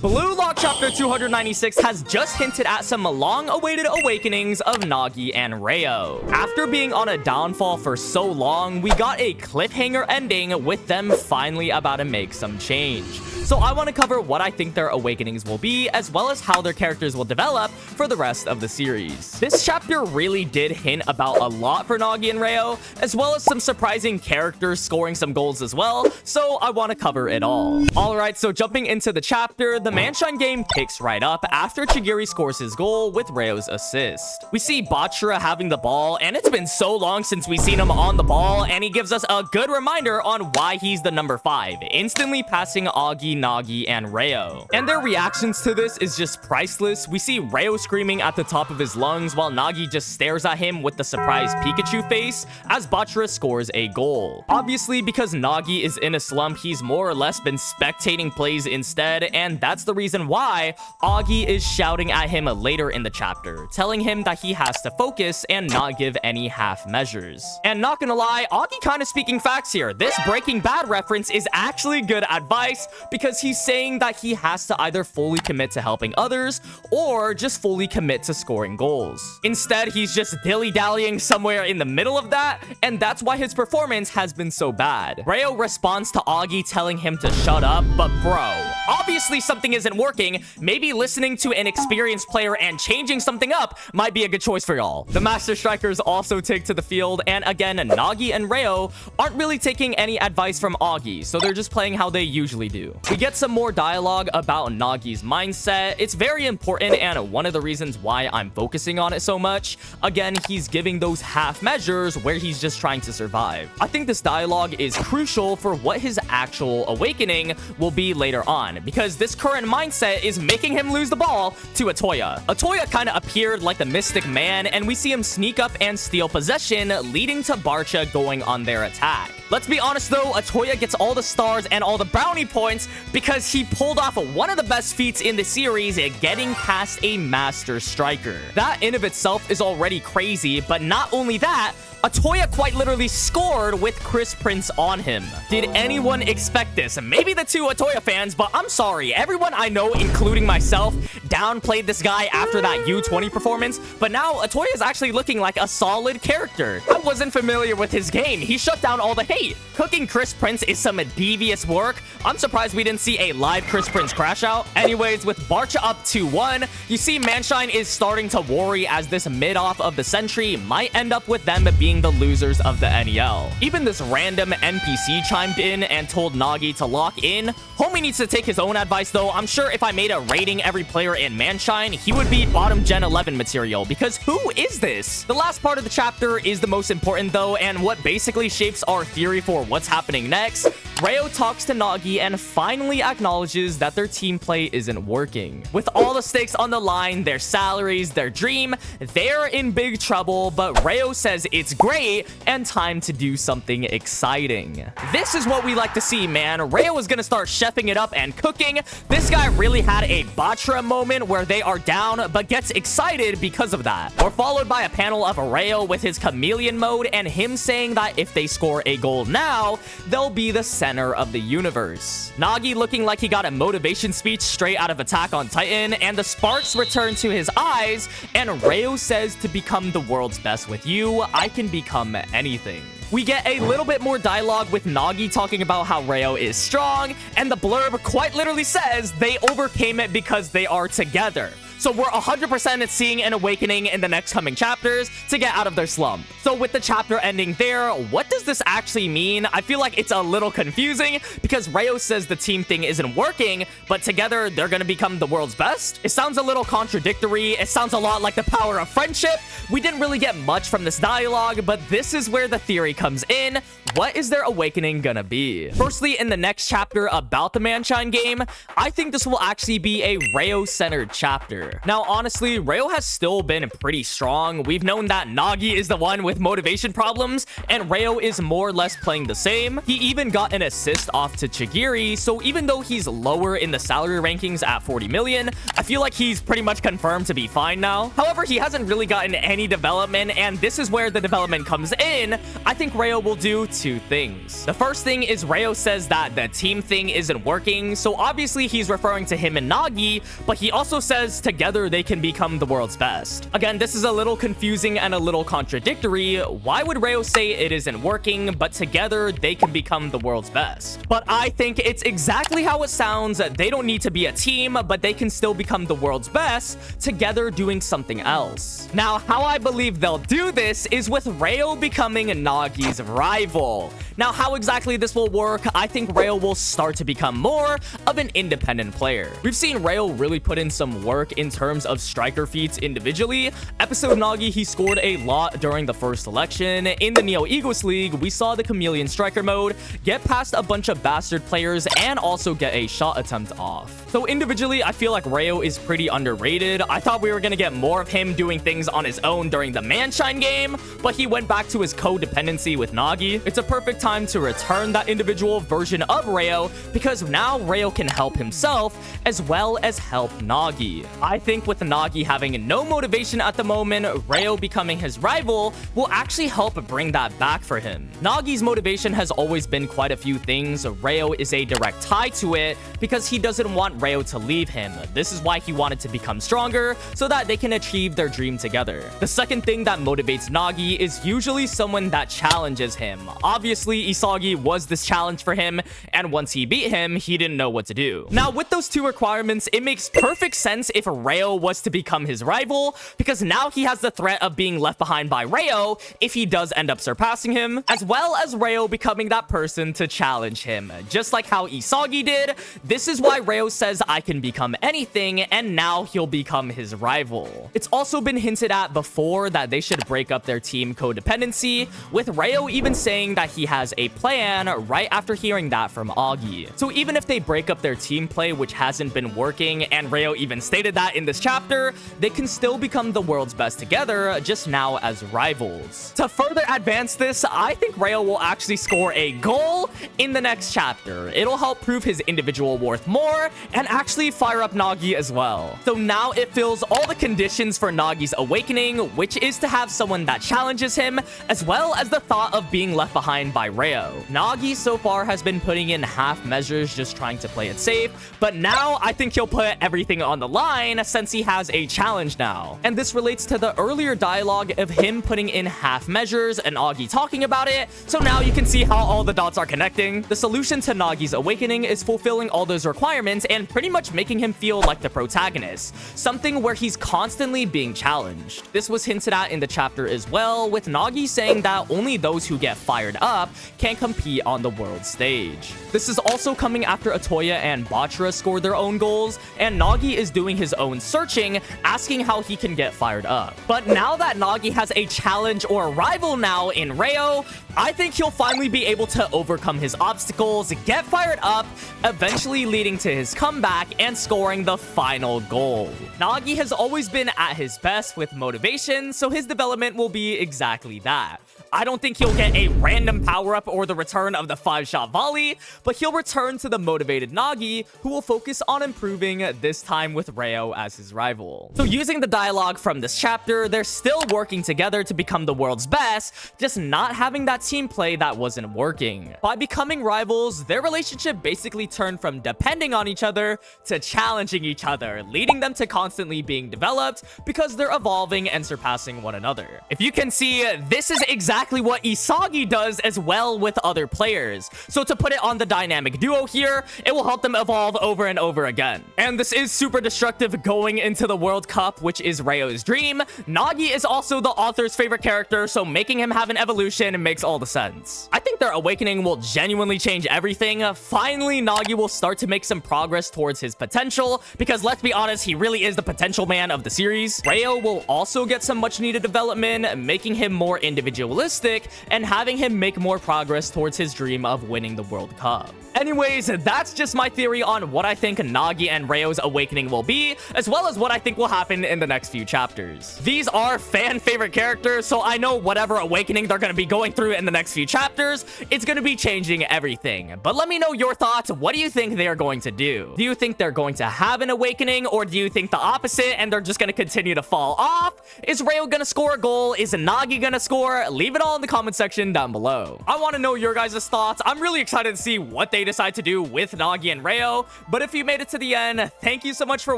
Blue Lock chapter 296 has just hinted at some long-awaited awakenings of Nagi and Reo. After being on a downfall for so long, we got a cliffhanger ending with them finally about to make some change. So I want to cover what I think their awakenings will be, as well as how their characters will develop for the rest of the series. This chapter really did hint about a lot for Nagi and Reo, as well as some surprising characters scoring some goals as well, so I want to cover it all. Alright, so jumping into the chapter, the munchen game picks right up after Chigiri scores his goal with Reo's assist. We see Bachira having the ball, and it's been so long since we've seen him on the ball, and he gives us a good reminder on why he's the number 5, instantly passing Agi, Nagi, and Reo. And their reactions to this is just priceless. We see Reo screaming at the top of his lungs while Nagi just stares at him with the surprised Pikachu face as Bachira scores a goal. Obviously, because Nagi is in a slump, he's more or less been spectating plays instead, and that's the reason why Agi is shouting at him later in the chapter, telling him that he has to focus and not give any half measures. And not gonna lie, Agi kind of speaking facts here. This Breaking Bad reference is actually good advice because he's saying that he has to either fully commit to helping others or just fully commit to scoring goals. Instead, he's just dilly-dallying somewhere in the middle of that, and that's why his performance has been so bad. Reo responds to Agi telling him to shut up, but bro, obviously something isn't working. Maybe listening to an experienced player and changing something up might be a good choice for y'all. The Master Strikers also take to the field, and again, Nagi and Reo aren't really taking any advice from Agi, so they're just playing how they usually do. We get some more dialogue about Nagi's mindset. It's very important and one of the reasons why I'm focusing on it so much. Again, he's giving those half measures where he's just trying to survive. I think this dialogue is crucial for what his actual awakening will be later on, because this current mindset is making him lose the ball to Atoya. Atoya kind of appeared like the mystic man, and we see him sneak up and steal possession, leading to Barca going on their attack. Let's be honest though, Atoya gets all the stars and all the brownie points because he pulled off one of the best feats in the series, getting past a Master Striker. That in of itself is already crazy, but not only that, Atoya quite literally scored with Chris Prince on him. Did anyone expect this? Maybe the two Atoya fans, but I'm sorry. Everyone I know, including myself, downplayed this guy after that U20 performance, but now Atoya is actually looking like a solid character. I wasn't familiar with his game. He shut down all the hate. Cooking Chris Prince is some devious work. I'm surprised we didn't see a live Chris Prince crash out. Anyways, with Barca up 2-1, you see munchen is starting to worry as this mid-off of the century might end up with them being the losers of the NEL. Even this random NPC chimed in and told Nagi to lock in. Homie needs to take his own advice though. I'm sure if I made a rating every player in munchen, he would be bottom gen 11 material, because who is this? The last part of the chapter is the most important though, and what basically shapes our theory for what's happening next. Reo talks to Nagi and finally acknowledges that their team play isn't working. With all the stakes on the line, their salaries, their dream, they're in big trouble, but Reo says it's great and time to do something exciting. This is what we like to see, man. Reo is gonna start chefing it up and cooking. This guy really had a Bachira moment where they are down but gets excited because of that. We're followed by a panel of Reo with his chameleon mode and him saying that if they score a goal now, they'll be the center of the universe. Nagi looking like he got a motivation speech straight out of Attack on Titan, and the sparks return to his eyes, and Reo says to become the world's best with you, I can become anything. We get a little bit more dialogue with Nagi talking about how Reo is strong, and the blurb quite literally says they overcame it because they are together. So we're 100% seeing an awakening in the next coming chapters to get out of their slump. So with the chapter ending there, what does this actually mean? I feel like it's a little confusing because Reo says the team thing isn't working, but together they're gonna become the world's best? It sounds a little contradictory. It sounds a lot like the power of friendship. We didn't really get much from this dialogue, but this is where the theory comes in. What is their awakening gonna be? Firstly, in the next chapter about the munchen game, I think this will actually be a Reo-centered chapter. Now, honestly, Reo has still been pretty strong. We've known that Nagi is the one with motivation problems, and Reo is more or less playing the same. He even got an assist off to Chigiri, so even though he's lower in the salary rankings at 40 million, I feel like he's pretty much confirmed to be fine now. However, he hasn't really gotten any development, and this is where the development comes in. I think Reo will do two things. The first thing is Reo says that the team thing isn't working, so obviously he's referring to him and Nagi, but he also says together they can become the world's best. Again, this is a little confusing and a little contradictory. Why would Reo say it isn't working, but together they can become the world's best? But I think it's exactly how it sounds. They don't need to be a team, but they can still become the world's best together doing something else. Now, how I believe they'll do this is with Reo becoming Nagi's rival. Now, how exactly this will work, I think Reo will start to become more of an independent player. We've seen Reo really put in some work in terms of striker feats individually. Episode Nagi, he scored a lot during the first election. In the Neo Egoist League, we saw the chameleon striker mode, get past a bunch of bastard players, and also get a shot attempt off. So individually, I feel like Reo is pretty underrated. I thought we were gonna get more of him doing things on his own during the Munchen game, but he went back to his codependency with Nagi. It's a perfect time to return that individual version of Reo, because now Reo can help himself as well as help Nagi. I think with Nagi having no motivation at the moment, Reo becoming his rival will actually help bring that back for him. Nagi's motivation has always been quite a few things. Reo is a direct tie to it because he doesn't want Reo to leave him. This is why he wanted to become stronger so that they can achieve their dream together. The second thing that motivates Nagi is usually someone that challenges him. Obviously, Isagi was this challenge for him, and once he beat him, he didn't know what to do. Now, with those two requirements, it makes perfect sense if Reo was to become his rival, because now he has the threat of being left behind by Reo if he does end up surpassing him, as well as Reo becoming that person to challenge him. Just like how Isagi did, this is why Reo says I can become anything, and now he'll become his rival. It's also been hinted at before that they should break up their team codependency, with Reo even saying that he has a plan right after hearing that from Agi. So even if they break up their team play, which hasn't been working, and Reo even stated that in this chapter, they can still become the world's best together, just now as rivals. To further advance this, I think Reo will actually score a goal in the next chapter. It'll help prove his individual worth more and actually fire up Nagi as well. So now it fills all the conditions for Nagi's awakening, which is to have someone that challenges him, as well as the thought of being left behind by Reo. Nagi so far has been putting in half measures, just trying to play it safe, but now I think he'll put everything on the line since he has a challenge now. And this relates to the earlier dialogue of him putting in half measures and Agi talking about it, so now you can see how all the dots are connecting. The solution to Nagi's awakening is fulfilling all those requirements and pretty much making him feel like the protagonist, something where he's constantly being challenged. This was hinted at in the chapter as well, with Nagi saying that only those who get fired up can compete on the world stage. This is also coming after Atoya and Batra scored their own goals, and Nagi is doing his own searching, asking how he can get fired up. But now that Nagi has a challenge or a rival now in Reo, I think he'll finally be able to overcome his obstacles, get fired up, eventually leading to his comeback and scoring the final goal. Nagi has always been at his best with motivation, so his development will be exactly that. I don't think he'll get a random power-up or the return of the 5-shot volley, but he'll return to the motivated Nagi, who will focus on improving, this time with Reo as his rival. So using the dialogue from this chapter, they're still working together to become the world's best, just not having that team play that wasn't working. By becoming rivals, their relationship basically turned from depending on each other to challenging each other, leading them to constantly being developed because they're evolving and surpassing one another. If you can see, this is exactly what Isagi does as well with other players. So to put it on the dynamic duo here, it will help them evolve over and over again. And this is super destructive going into the World Cup, which is Reo's dream. Nagi is also the author's favorite character, so making him have an evolution makes all the sense. I think their awakening will genuinely change everything. Finally, Nagi will start to make some progress towards his potential, because let's be honest, he really is the potential man of the series. Reo will also get some much needed development, making him more individualistic and having him make more progress towards his dream of winning the World Cup. Anyways, that's just my theory on what I think Nagi and Reo's awakening will be, as well as what I think will happen in the next few chapters. These are fan favorite characters, so I know whatever awakening they're going to be going through in the next few chapters, it's going to be changing everything. But let me know your thoughts. What do you think they are going to do? Do you think they're going to have an awakening, or do you think the opposite and they're just going to continue to fall off? Is Reo going to score a goal? Is Nagi going to score? Leave Leave it all in the comment section down below. I want to know your guys' thoughts. I'm really excited to see what they decide to do with Nagi and Reo. But if you made it to the end, thank you so much for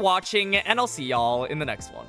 watching, and I'll see y'all in the next one.